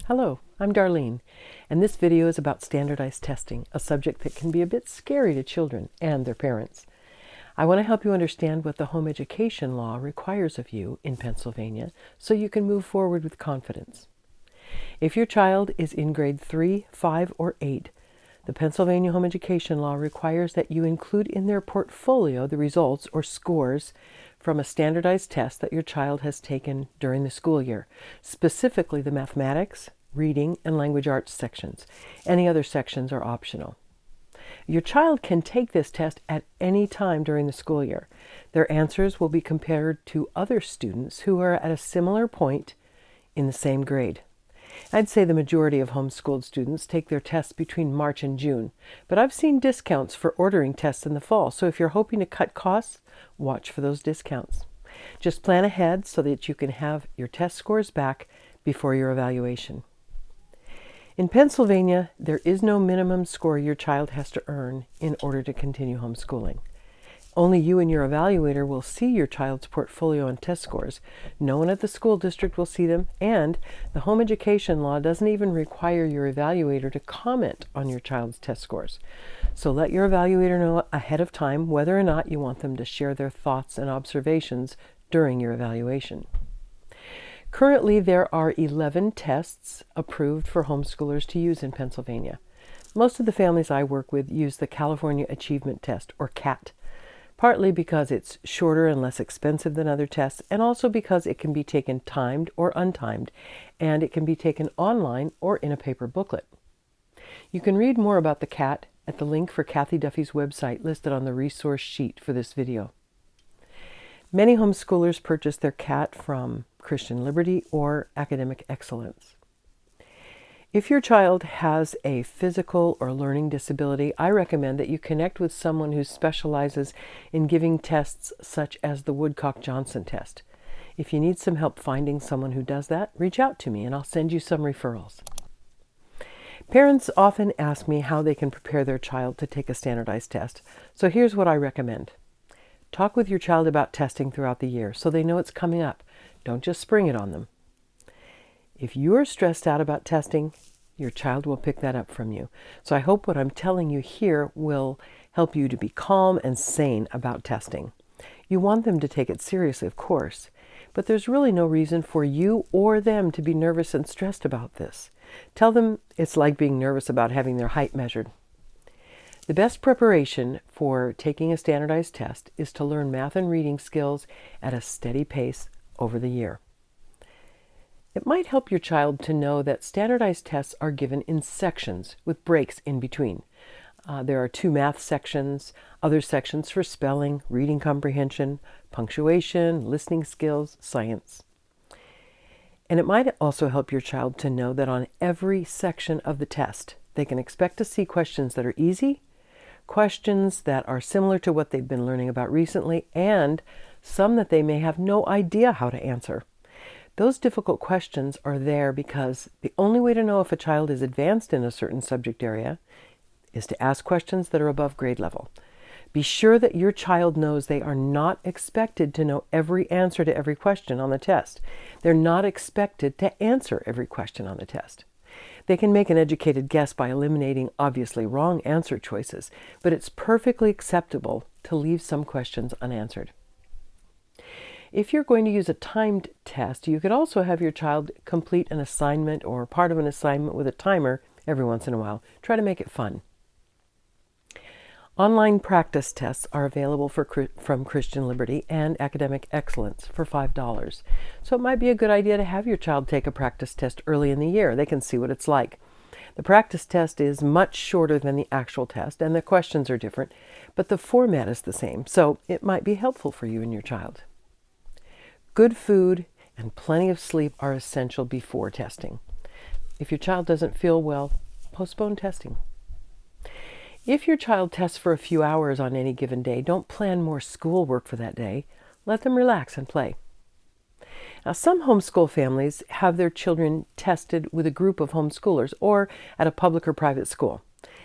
Hello, I'm Darlene, and this video is about standardized testing, a subject that can be a bit scary to children and their parents. I want to help you understand what the home education law requires of you in Pennsylvania so you can move forward with confidence. If your child is in grade 3, 5, or 8, the Pennsylvania home education law requires that you include in their portfolio the results or scores from a standardized test that your child has taken during the school year, specifically the mathematics, reading, and language arts sections. Any other sections are optional. Your child can take this test at any time during the school year. Their answers will be compared to other students who are at a similar point in the same grade. I'd say the majority of homeschooled students take their tests between March and June, but I've seen discounts for ordering tests in the fall, so if you're hoping to cut costs, watch for those discounts. Just plan ahead so that you can have your test scores back before your evaluation. In Pennsylvania, there is no minimum score your child has to earn in order to continue homeschooling. Only you and your evaluator will see your child's portfolio and test scores. No one at the school district will see them, and the home education law doesn't even require your evaluator to comment on your child's test scores. So let your evaluator know ahead of time whether or not you want them to share their thoughts and observations during your evaluation. Currently, there are 11 tests approved for homeschoolers to use in Pennsylvania. Most of the families I work with use the California Achievement Test, or CAT, partly because it's shorter and less expensive than other tests, and also because it can be taken timed or untimed, and it can be taken online or in a paper booklet. You can read more about the CAT at the link for Kathy Duffy's website listed on the resource sheet for this video. Many homeschoolers purchase their CAT from Christian Liberty or Academic Excellence. If your child has a physical or learning disability, I recommend that you connect with someone who specializes in giving tests such as the Woodcock-Johnson test. If you need some help finding someone who does that, reach out to me and I'll send you some referrals. Parents often ask me how they can prepare their child to take a standardized test, so here's what I recommend. Talk with your child about testing throughout the year so they know it's coming up. Don't just spring it on them. If you're stressed out about testing, your child will pick that up from you. So I hope what I'm telling you here will help you to be calm and sane about testing. You want them to take it seriously, of course, but there's really no reason for you or them to be nervous and stressed about this. Tell them it's like being nervous about having their height measured. The best preparation for taking a standardized test is to learn math and reading skills at a steady pace over the year. It might help your child to know that standardized tests are given in sections with breaks in between. There are 2 math sections, other sections for spelling, reading comprehension, punctuation, listening skills, science. And it might also help your child to know that on every section of the test, they can expect to see questions that are easy, questions that are similar to what they've been learning about recently, and some that they may have no idea how to answer. Those difficult questions are there because the only way to know if a child is advanced in a certain subject area is to ask questions that are above grade level. Be sure that your child knows they are not expected to know every answer to every question on the test. They're not expected to answer every question on the test. They can make an educated guess by eliminating obviously wrong answer choices, but it's perfectly acceptable to leave some questions unanswered. If you're going to use a timed test, you could also have your child complete an assignment or part of an assignment with a timer every once in a while. Try to make it fun. Online practice tests are available from Christian Liberty and Academic Excellence for $5. So it might be a good idea to have your child take a practice test early in the year. They can see what it's like. The practice test is much shorter than the actual test, and the questions are different, but the format is the same, so it might be helpful for you and your child. Good food and plenty of sleep are essential before testing. If your child doesn't feel well, postpone testing. If your child tests for a few hours on any given day, don't plan more schoolwork for that day. Let them relax and play. Now, some homeschool families have their children tested with a group of homeschoolers or at a public or private school.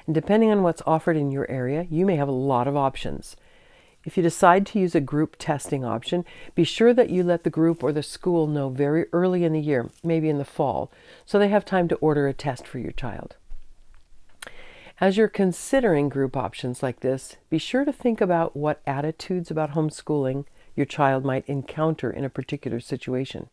And depending on what's offered in your area, you may have a lot of options. If you decide to use a group testing option, be sure that you let the group or the school know very early in the year, maybe in the fall, so they have time to order a test for your child. As you're considering group options like this, be sure to think about what attitudes about homeschooling your child might encounter in a particular situation.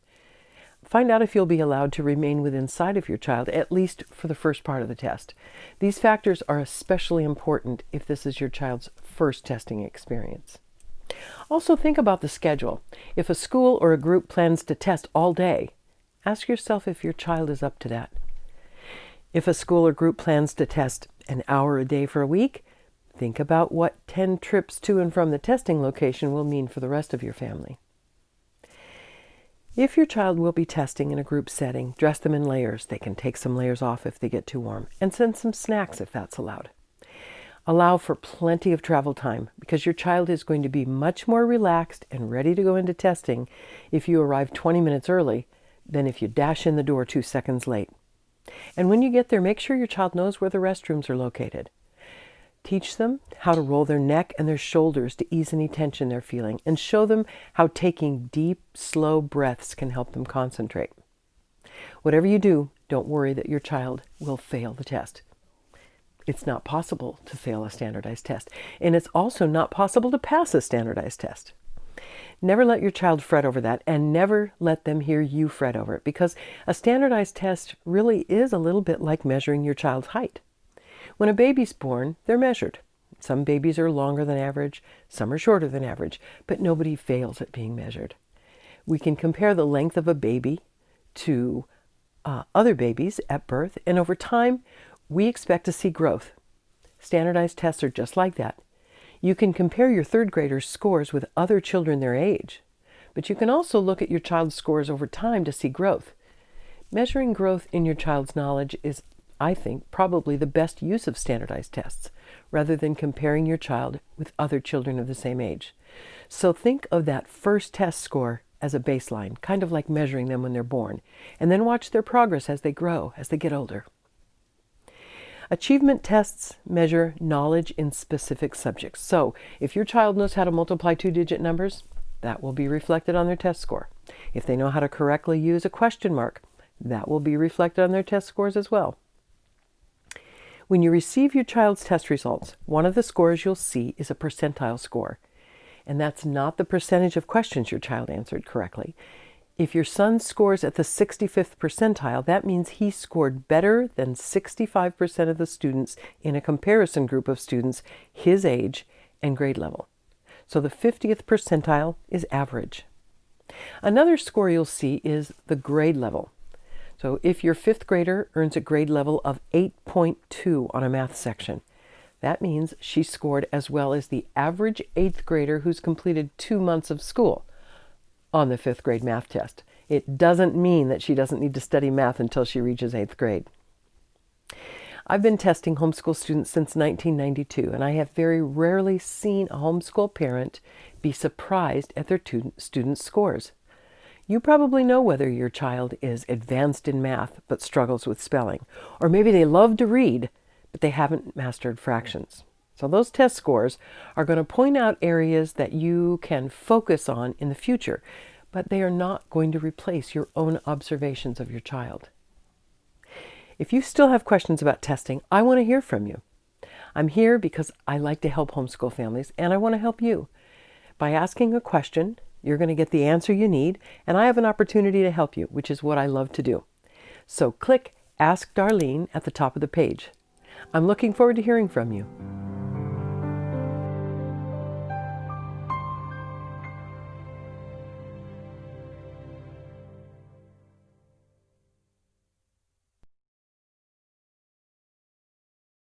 Find out if you'll be allowed to remain within sight of your child, at least for the first part of the test. These factors are especially important if this is your child's first testing experience. Also, think about the schedule. If a school or a group plans to test all day, ask yourself if your child is up to that. If a school or group plans to test an hour a day for a week, think about what 10 trips to and from the testing location will mean for the rest of your family. If your child will be testing in a group setting, dress them in layers. They can take some layers off if they get too warm, and send some snacks if that's allowed. Allow for plenty of travel time because your child is going to be much more relaxed and ready to go into testing if you arrive 20 minutes early than if you dash in the door 2 seconds late. And when you get there, make sure your child knows where the restrooms are located. Teach them how to roll their neck and their shoulders to ease any tension they're feeling, and show them how taking deep, slow breaths can help them concentrate. Whatever you do, don't worry that your child will fail the test. It's not possible to fail a standardized test, and it's also not possible to pass a standardized test. Never let your child fret over that, and never let them hear you fret over it, because a standardized test really is a little bit like measuring your child's height. When a baby's born, they're measured. Some babies are longer than average, some are shorter than average, but nobody fails at being measured. We can compare the length of a baby to other babies at birth, and over time, we expect to see growth. Standardized tests are just like that. You can compare your third graders' scores with other children their age, but you can also look at your child's scores over time to see growth. Measuring growth in your child's knowledge is, I think, probably the best use of standardized tests, rather than comparing your child with other children of the same age. So think of that first test score as a baseline, kind of like measuring them when they're born, and then watch their progress as they grow, as they get older. Achievement tests measure knowledge in specific subjects. So if your child knows how to multiply 2-digit numbers, that will be reflected on their test score. If they know how to correctly use a question mark, that will be reflected on their test scores as well. When you receive your child's test results, one of the scores you'll see is a percentile score. And that's not the percentage of questions your child answered correctly. If your son scores at the 65th percentile, that means he scored better than 65% of the students in a comparison group of students his age and grade level. So the 50th percentile is average. Another score you'll see is the grade level. So if your 5th grader earns a grade level of 8.2 on a math section, that means she scored as well as the average 8th grader who's completed 2 months of school on the 5th grade math test. It doesn't mean that she doesn't need to study math until she reaches 8th grade. I've been testing homeschool students since 1992, and I have very rarely seen a homeschool parent be surprised at their students' scores. You probably know whether your child is advanced in math but struggles with spelling, or maybe they love to read but they haven't mastered fractions. So those test scores are going to point out areas that you can focus on in the future, but they are not going to replace your own observations of your child. If you still have questions about testing, I want to hear from you. I'm here because I like to help homeschool families, and I want to help you. By asking a question, you're going to get the answer you need, and I have an opportunity to help you, which is what I love to do. So click Ask Darlene at the top of the page. I'm looking forward to hearing from you.